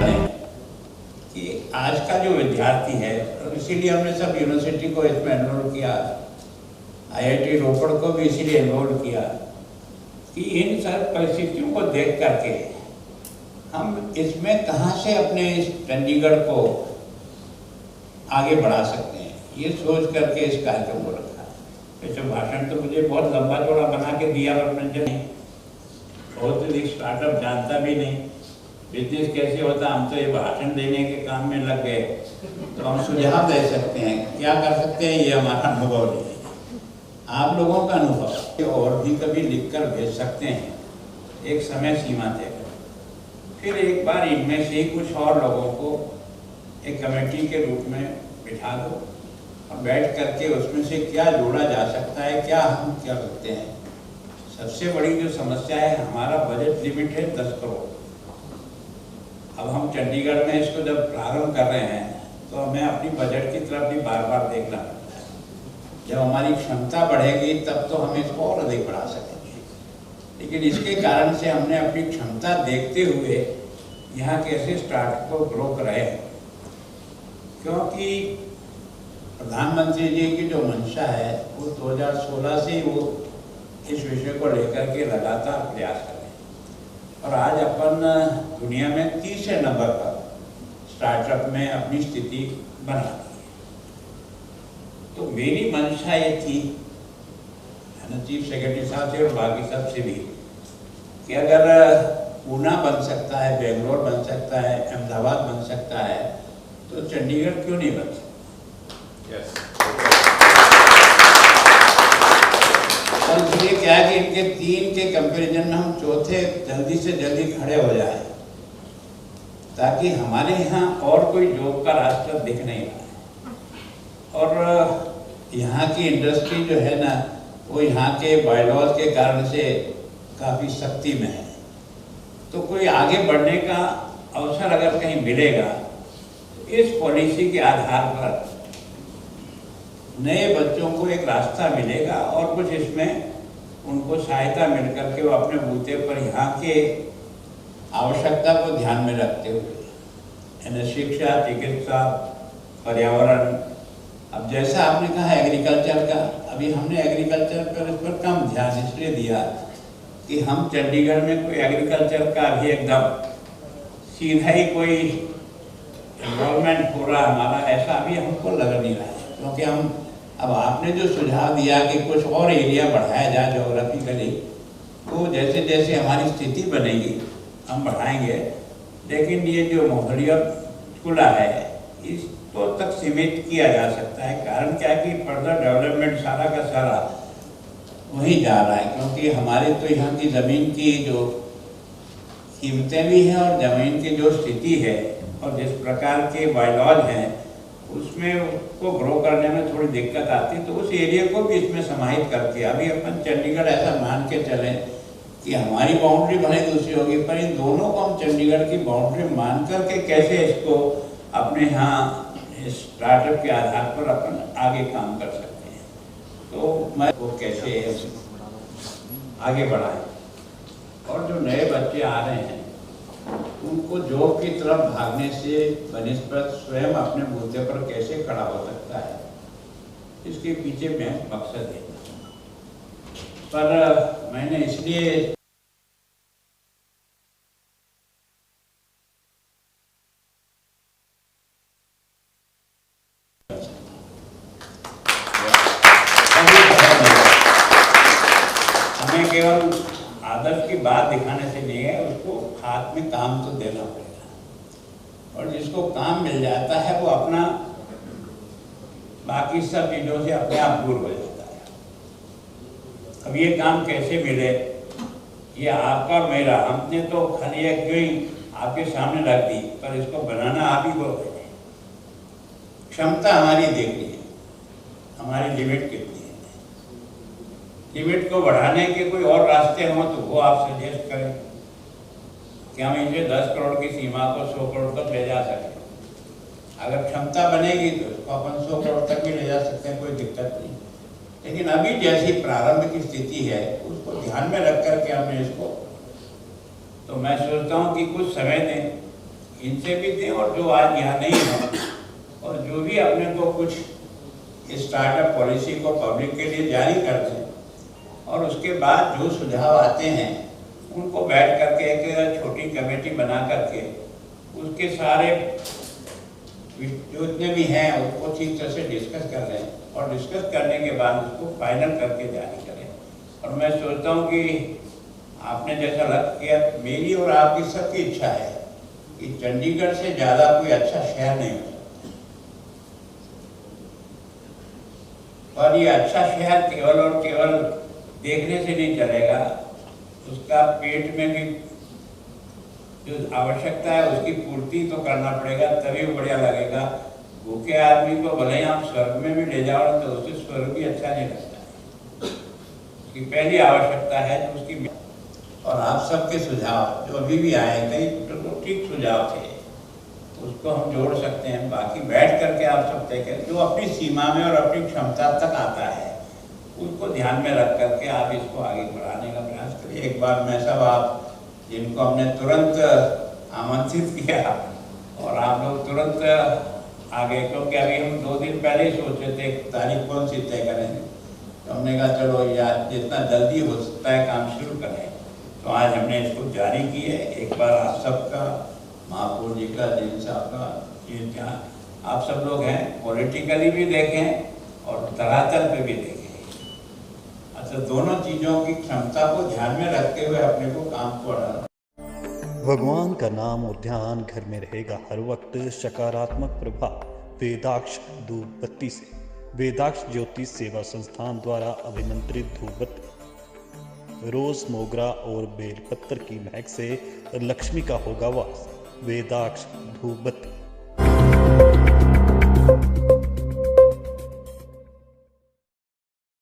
कि आज का जो विद्यार्थी है, और इसीलिए हमने सब यूनिवर्सिटी को इसमें एनरोल किया, IIT रोपड़ को भी इसीलिए एनरोल किया कि इन सब परिस्थितियों को देख करके हम इसमें कहाँ से अपने इस चंडीगढ़ को आगे बढ़ा सकते हैं, ये सोच करके इस कार्यक्रम को रखा। वैसे भाषण तो मुझे बहुत लंबा चौड़ा बना के दिया, पर मैंने बहुत स्टार्टअप जानता भी नहीं, बिजनेस कैसे होता, हम तो ये भाषण देने के काम में लग गए। तो हम सुझाव दे सकते हैं, क्या कर सकते हैं, ये हमारा अनुभव नहीं है, आप लोगों का अनुभव। और भी कभी लिखकर भेज सकते हैं, एक समय सीमा देकर। फिर एक बार इनमें से ही कुछ और लोगों को एक कमेटी के रूप में बिठा दो और बैठ करके उसमें से क्या जोड़ा जा सकता है, क्या हम क्या करते हैं। सबसे बड़ी जो समस्या है, हमारा बजट लिमिट है 10 करोड़। अब हम चंडीगढ़ में इसको जब प्रारंभ कर रहे हैं तो हमें अपनी बजट की तरफ भी बार बार देखना पड़ता है। जब हमारी क्षमता बढ़ेगी तब तो हम इसको और अधिक बढ़ा सकेंगे, लेकिन इसके कारण से हमने अपनी क्षमता देखते हुए यहाँ कैसे स्टार्ट को ग्रो कराए, क्योंकि प्रधानमंत्री जी की जो मंशा है वो 2016 से ही वो इस विषय को लेकर के लगातार प्रयास कर रहे हैं। और आज अपन दुनिया में 30 नंबर पर स्टार्टअप में अपनी स्थिति बना दी है। तो मेरी मंशा ये थी चीफ सेक्रेटरी साहब से और बाकी सब से भी कि अगर पूना बन सकता है, बेंगलोर बन सकता है, अहमदाबाद बन सकता है, तो चंडीगढ़ क्यों नहीं बन सकता। और इसलिए क्या है कि इनके 3 के कंपैरिजन में हम चौथे जल्दी से जल्दी खड़े हो जाए, ताकि हमारे यहाँ और कोई जॉब का रास्ता दिख नहीं रहा है। और यहाँ की इंडस्ट्री जो है ना, वो यहाँ के बायलॉज के कारण से काफ़ी सख्ती में है। तो कोई आगे बढ़ने का अवसर अगर कहीं मिलेगा, इस पॉलिसी के आधार पर नए बच्चों को एक रास्ता मिलेगा और कुछ इसमें उनको सहायता मिल करके वो अपने बूते पर यहाँ के आवश्यकता को ध्यान में रखते हुए शिक्षा, चिकित्सा, पर्यावरण। अब जैसा आपने कहा एग्रीकल्चर का, अभी हमने एग्रीकल्चर पर इस पर कम ध्यान इसलिए दिया कि हम चंडीगढ़ में कोई एग्रीकल्चर का भी एकदम सीधा ही कोई इन्वॉल्वमेंट हो रहा हमारा, ऐसा अभी हमको लग नहीं रहा है। क्योंकि हम अब आपने जो सुझाव दिया कि कुछ और एरिया बढ़ाया जाए जोग्राफिकली, तो जैसे जैसे हमारी स्थिति बनेगी हम बढ़ाएंगे। लेकिन ये जो माहौलियत खुला है इसको तक सीमित किया जा सकता है। कारण क्या है कि फर्दर डेवलपमेंट सारा का सारा वहीं जा रहा है, क्योंकि हमारे तो यहाँ की ज़मीन की जो कीमतें भी हैं और ज़मीन की जो स्थिति है और जिस प्रकार के बायलॉज हैं उसमें उसको ग्रो करने में थोड़ी दिक्कत आती है। तो उस एरिया को भी इसमें समाहित करके अभी अपन चंडीगढ़ ऐसा मान के चलें कि हमारी बाउंड्री भले दूसरी होगी, पर इन दोनों को हम चंडीगढ़ की बाउंड्री मान करके कैसे इसको अपने यहाँ स्टार्टअप के आधार पर अपन आगे काम कर सकते हैं। तो मैं वो कैसे आगे बढ़ाएं, और जो नए बच्चे आ रहे हैं उनको जॉब की तरफ भागने से बनिस्बत स्वयं अपने बूते पर कैसे खड़ा हो सकता है, इसके पीछे मैं मकसद है। पर मैंने इसलिए हमें केवल आदर्श की बात दिखाने से नहीं है, उसको हाथ में काम तो देना पड़ेगा। और जिसको काम मिल जाता है वो अपना बाकी सब चीज़ों से अपने आप दूर हो जाता है। अब ये काम कैसे मिले, ये आपका और मेरा, हमने तो खाली एक जो ही आपके सामने रख दी, पर इसको बनाना आप ही को है। क्षमता हमारी देखनी है, हमारी लिमिट कितनी है। लिमिट को बढ़ाने के कोई और रास्ते हों तो वो आप सजेस्ट करें कि हम इसे 10 करोड़ की सीमा को 100 करोड़ तक ले जा सकें। अगर क्षमता बनेगी तो इसको अपन 100 करोड़ तक भी ले जा सकते हैं, कोई दिक्कत नहीं। लेकिन अभी जैसी प्रारंभ की स्थिति है उसको ध्यान में रख करके हमने इसको, तो मैं सोचता हूँ कि कुछ समय दें, इनसे भी दें, और जो आज यहाँ नहीं है और जो भी अपने को कुछ स्टार्टअप पॉलिसी को पब्लिक के लिए जारी कर दें, और उसके बाद जो सुझाव आते हैं उनको बैठ करके एक छोटी कमेटी बना करके उसके सारे जो इतने भी हैं उसको ठीक तरह से डिस्कस कर लें, और डिस्कस करने के बाद उसको फाइनल करके जारी करें। और मैं सोचता हूँ कि आपने जैसा लग किया, मेरी और आपकी सबकी इच्छा है कि चंडीगढ़ से ज़्यादा कोई अच्छा शहर नहीं हो सकता, और ये अच्छा शहर केवल और केवल देखने से नहीं चलेगा, उसका पेट में भी जो आवश्यकता है उसकी पूर्ति तो करना पड़ेगा, तभी वो बढ़िया लगेगा। भूखे आदमी को भले ही आप स्वर्ग में भी ले जाओ तो उसे स्वर्ग भी अच्छा नहीं लगता है। उसकी पहली आवश्यकता है जो उसकी, और आप सबके सुझाव जो अभी भी आए, कई तो ठीक सुझाव थे, उसको हम जोड़ सकते हैं। बाकी बैठ करके आप सब तय करें, जो अपनी सीमा में और अपनी क्षमता तक आता है उसको ध्यान में रख करके आप इसको आगे बढ़ाने का प्रयास करिए। एक बार मैं सब आप जिनको हमने तुरंत आमंत्रित किया और आप लोग तुरंत आ गए, क्योंकि अभी हम 2 दिन पहले ही सोचे थे तारीख कौन सी तय करेंगे, तो हमने कहा चलो यार जितना जल्दी हो सकता है काम शुरू करें। तो आज हमने इसको जारी की है। एक बार आप सबका, महापौर जी का, जैन साहब का, ये क्या आप सब लोग हैं, पॉलिटिकली भी देखें और धरातल पे भी देखें। अच्छा, दोनों चीज़ों की क्षमता को ध्यान में रखते हुए अपने को काम को बढ़ाना। भगवान का नाम और ध्यान घर में रहेगा हर वक्त। सकारात्मक प्रभाव वेदाक्ष धूप बत्ती से। वेदाक्ष ज्योतिष सेवा संस्थान द्वारा अभिमंत्रित धूप बत्ती रोज, मोगरा और बेलपत्र की महक से लक्ष्मी का होगा वास। वेदाक्ष धूप बत्ती।